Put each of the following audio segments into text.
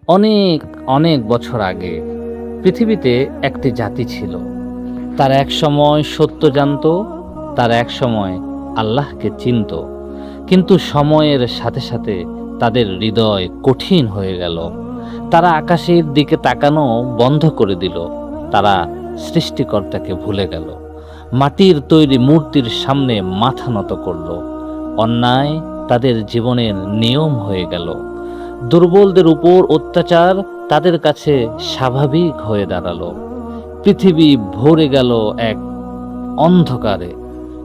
অনেক অনেক বছর আগে পৃথিবীতে একটি জাতি ছিল। তারা এক সময় সত্য জানত, তারা এক সময় আল্লাহকে চিনত। কিন্তু সময়ের সাথে সাথে তাদের হৃদয় কঠিন হয়ে গেল। তারা আকাশের দিকে তাকানো বন্ধ করে দিল। তারা সৃষ্টিকর্তাকে ভুলে গেল। মাটির তৈরি মূর্তির সামনে মাথা নত করল। অন্যায় তাদের জীবনের নিয়ম হয়ে গেল। দুর্বলদের উপর অত্যাচার তাদের কাছে স্বাভাবিক হয়ে দাঁড়ালো। পৃথিবী ভরে গেল এক অন্ধকারে।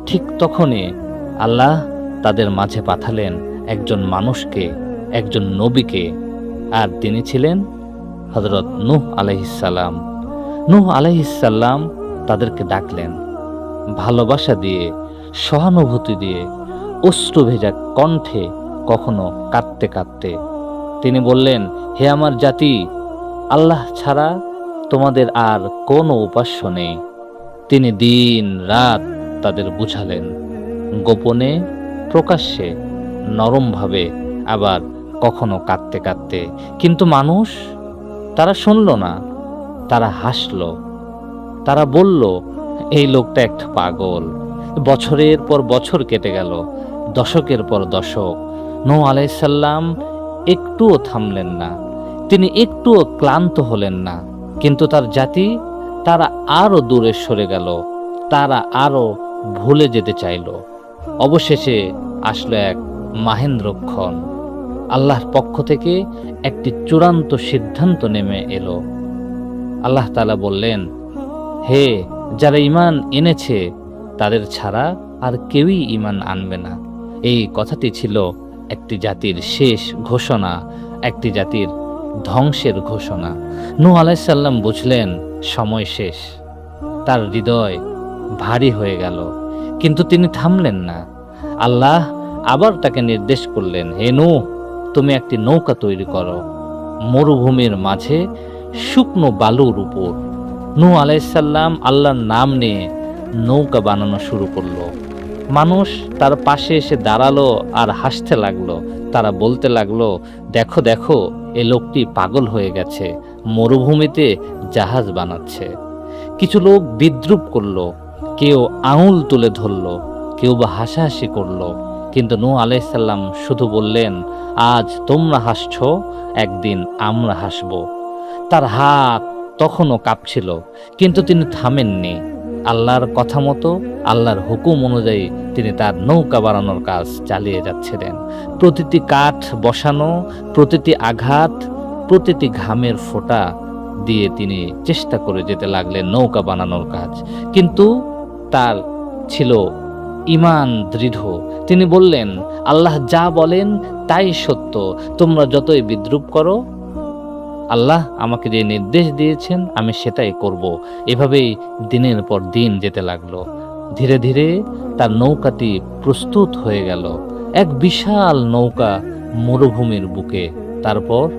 ঠিক তখনই আল্লাহ তাদের মাঝে পাঠালেন একজন মানুষকে, একজন নবীকে। আর তিনি ছিলেন হযরত নূহ আলাইহিসসালাম। নূহ আলাইহিসসালাম তাদেরকে ডাকলেন ভালোবাসা দিয়ে, সহানুভূতি দিয়ে, অশ্রু ভেজা কণ্ঠে, কখনো কাঁদতে কাঁদতে। তিনি বললেন, হে আমার জাতি, আল্লাহ ছাড়া তোমাদের আর কোনো উপাস্য নেই। তিনি দিন রাত তাদের বুঝালেন, গোপনে, প্রকাশ্যে, নরমভাবে, আবার কখনো কাঁদতে কাঁদতে। কিন্তু মানুষ, তারা শুনল না। তারা হাসল। তারা বলল, এই লোকটা একটা পাগল। বছরের পর বছর কেটে গেল, দশকের পর দশক। নূহ আলাইহিসসালাম একটুও থামলেন না। তিনি একটুও ক্লান্ত হলেন না। কিন্তু তার জাতি, তারা আরো দূরে সরে গেল। তারা আরো ভুলে যেতে চাইল। অবশেষে আসলো এক মাহেন্দ্রক্ষণ। আল্লাহর পক্ষ থেকে একটি চূড়ান্ত সিদ্ধান্ত নেমে এলো। আল্লাহ তাআলা বললেন, হে যারা ঈমান এনেছে, তাদের ছাড়া আর কেউই ঈমান আনবে না। এই কথাটি ছিল একটি জাতির শেষ ঘোষণা, একটি জাতির ধ্বংসের ঘোষণা। নূহ আলাইহিস সালাম বুঝলেন সময় শেষ। তার হৃদয় ভারী হয়ে গেল, কিন্তু তিনি থামলেন না। আল্লাহ আবার তাকে নির্দেশ করলেন, হে নূহ, তুমি একটি নৌকা তৈরি করো মরুভূমির মাঝে, শুকনো বালুর উপর। নূহ আলাইহিস সালাম আল্লাহর নাম নিয়ে নৌকা বানানো শুরু করলো। মানুষ তার পাশে এসে দাঁড়ালো আর হাসতে লাগলো। তারা বলতে লাগলো, দেখো দেখো, এ লোকটি পাগল হয়ে গেছে, মরুভূমিতে জাহাজ বানাচ্ছে। কিছু লোক বিদ্রূপ করলো, কেউ আঙুল তুলে ধরলো, কেউ বা হাসাহাসি করলো। কিন্তু নূহ আলাইহিস সালাম শুধু বললেন, আজ তোমরা হাসছো, একদিন আমরা হাসবো। তার হাত তখনও কাঁপছিল, কিন্তু তিনি থামেননি। আল্লাহর কথা মতো, আল্লাহর হুকুম অনুযায়ী তিনি তার নৌকা বানানোর কাজ চালিয়ে যাচ্ছিলেন। প্রতিটি কাঠ বসানো, প্রতিটি আঘাত, প্রতিটি ঘামের ফোঁটা দিয়ে তিনি চেষ্টা করে যেতে লাগলেন নৌকা বানানোর কাজ। কিন্তু তার ছিল ঈমান দৃঢ়। তিনি বললেন, আল্লাহ যা বলেন তাই সত্য, তোমরা যতই বিদ্রূপ করো, আল্লাহ আমাকে যে নির্দেশ দিয়েছেন আমি সেটাই করব। এভাবেই দিনের পর দিন যেতে লাগলো। ধীরে ধীরে তার নৌকাটি প্রস্তুত হয়ে গেল, এক বিশাল নৌকা মরুভূমির বুকে। তারপর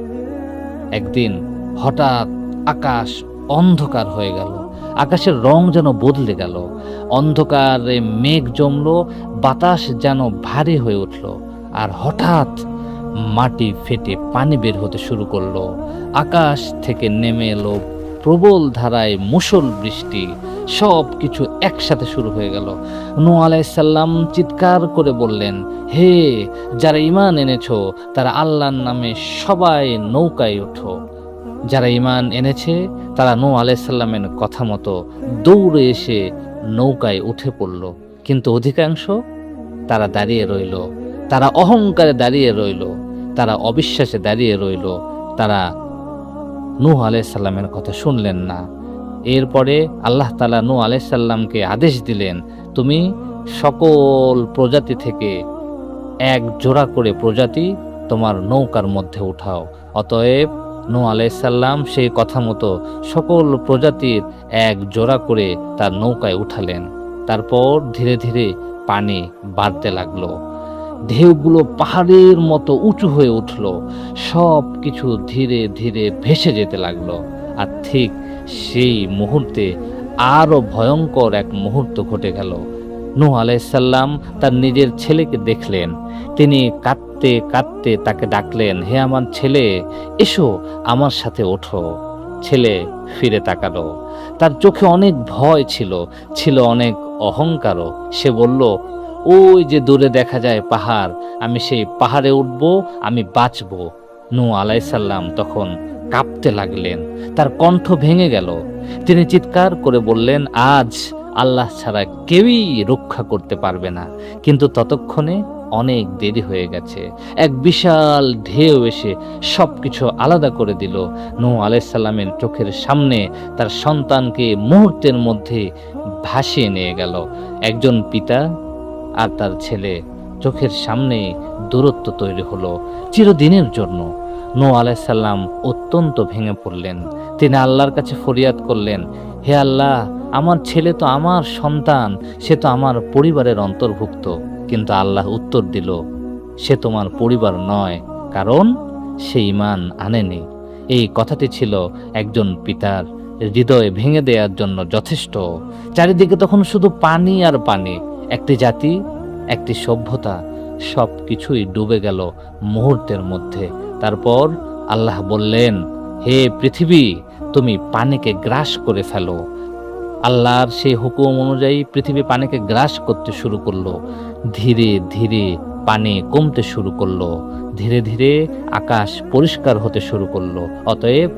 একদিন হঠাৎ আকাশ অন্ধকার হয়ে গেল। আকাশের রং যেন বদলে গেল। অন্ধকারে মেঘ জমলো, বাতাস যেন ভারী হয়ে উঠল। আর হঠাৎ মাটি ফেটে পানি বের হতে শুরু করলো। আকাশ থেকে নেমে এলো প্রবল ধারায় মুষল বৃষ্টি। সব কিছু একসাথে শুরু হয়ে গেল। নূহ আলাইহিস সালাম চিৎকার করে বললেন, হে যারা ঈমান এনেছো, তারা আল্লাহর নামে সবাই নৌকায় ওঠো। যারা ঈমান এনেছে তারা নূহ আলাইহিস সালামের কথা মতো দৌড়ে এসে নৌকায় উঠে পড়ল। কিন্তু অধিকাংশ তারা দাঁড়িয়ে রইল। তারা অহংকারে দাঁড়িয়ে রইল। তারা অবিশ্বাসে দাঁড়িয়ে রইল। তারা নূহ আলাইহিস সালামের কথা শুনলেন না। এরপরে আল্লাহ তাআলা নূহ আলাইহিস সালামকে আদেশ দিলেন, তুমি সকল প্রজাতি থেকে এক জোড়া করে প্রজাতি তোমার নৌকার মধ্যে উঠাও। অতএব নূহ আলাইহিস সালাম সেই কথা মতো সকল প্রজাতির এক জোড়া করে তার নৌকায় উঠালেন। তারপর ধীরে ধীরে পানি বাড়তে লাগলো। ঢেউগুলো পাহাড়ের মতো উঁচু হয়ে উঠল। সব কিছু ধীরে ধীরে ভেসে যেতে লাগলো। আর ঠিক সেই মুহূর্তে আরো ভয়ঙ্কর এক মুহূর্ত ঘটে গেল। নূহ আলাইহিসসালাম তার নিজের ছেলেকে দেখলেন। তিনি কাঁদতে কাঁদতে তাকে ডাকলেন, হে আমার ছেলে, এসো আমার সাথে ওঠো। ছেলে ফিরে তাকালো। তার চোখে অনেক ভয় ছিল, ছিল অনেক অহংকারও। সে বলল, ওই যে দূরে দেখা যায় পাহাড়, আমি সেই পাহাড়ে উঠব, আমি বাঁচব। নূহ আলাইহিসসালাম তখন কাঁপতে লাগলেন, তার কণ্ঠ ভেঙে গেল। তিনি চিৎকার করে বললেন, আজ আল্লাহ ছাড়া কেউই রক্ষা করতে পারবে না। কিন্তু ততক্ষণে অনেক দেরি হয়ে গেছে। এক বিশাল ঢেউ এসে সবকিছু আলাদা করে দিল। নূহ আলাইহিসসালামের চোখের সামনে তার সন্তানকে মুহূর্তের মধ্যে ভাসিয়ে নিয়ে গেল। একজন পিতা আর তার ছেলে, চোখের সামনে দূরত্ব তৈরি হলো চিরদিনের জন্য। নূহ আলাইহিসসালাম অত্যন্ত ভেঙে পড়লেন। তিনি আল্লাহর কাছে ফরিয়াদ করলেন, হে আল্লাহ, আমার ছেলে তো আমার সন্তান, সে তো আমার পরিবারের অন্তর্ভুক্ত। কিন্তু আল্লাহ উত্তর দিল, সে তোমার পরিবার নয়, কারণ সে ঈমান আনেনি। এই কথাটি ছিল একজন পিতার হৃদয় ভেঙে দেওয়ার জন্য যথেষ্ট। চারিদিকে তখন শুধু পানি আর পানি। একটি জাতি, একটি সভ্যতা, সব কিছুই ডুবে গেল মুহূর্তের মধ্যে। তারপর আল্লাহ বললেন, হে পৃথিবী, তুমি পানিকে গ্রাস করে ফেলো। আল্লাহর সেই হুকুম অনুযায়ী পৃথিবী পানিকে গ্রাস করতে শুরু করলো। ধীরে ধীরে পানি কমতে শুরু করলো। ধীরে ধীরে আকাশ পরিষ্কার হতে শুরু করলো। অতএব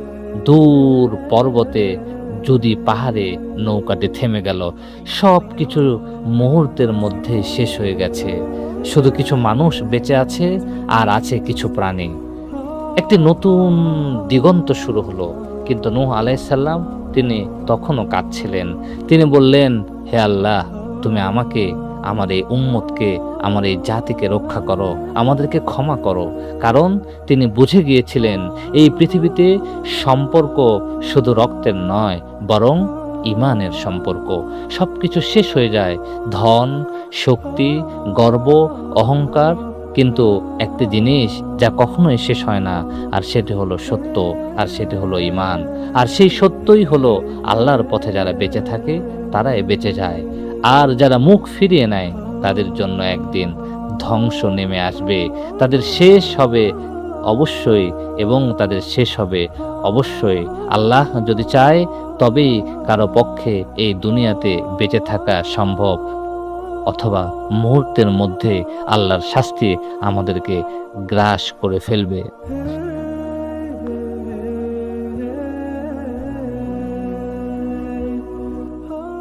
দূর পর্বতে, যদি পাহাড়ে নৌকাটি থেমে গেল। সব কিছু মুহূর্তের মধ্যে শেষ হয়ে গেছে। শুধু কিছু মানুষ বেঁচে আছে, আর আছে কিছু প্রাণী। একটি নতুন দিগন্ত শুরু হলো। কিন্তু নূহ আলাইহিসসালাম তিনি তখনও কাঁদছিলেন। তিনি বললেন, হে আল্লাহ, তুমি আমাকে, আমার এই উম্মতকে, আমার এই জাতিকে রক্ষা করো, আমাদেরকে ক্ষমা করো। কারণ তিনি বুঝে গিয়েছিলেন এই পৃথিবীতে সম্পর্ক শুধু রক্তের নয়, বরং ঈমানের সম্পর্ক। সবকিছু শেষ হয়ে যায়, ধন, শক্তি, গর্ব, অহংকার, কিন্তু একটি জিনিস যা কখনোই শেষ হয় না, আর সেটি হলো সত্য, আর সেটি হলো ঈমান। আর সেই সত্যই হলো আল্লাহর পথে যারা বেঁচে থাকে তারাই বেঁচে যায়। আর যারা মুখ ফিরিয়ে নেয় তাদের জন্য একদিন ধ্বংস নেমে আসবে। তাদের শেষ হবে অবশ্যই, এবং তাদের শেষ হবে অবশ্যই। আল্লাহ যদি চায় তবেই কারো পক্ষে এই দুনিয়াতে বেঁচে থাকা সম্ভব, অথবা মুহূর্তের মধ্যে আল্লাহর শাস্তি আমাদেরকে গ্রাস করে ফেলবে।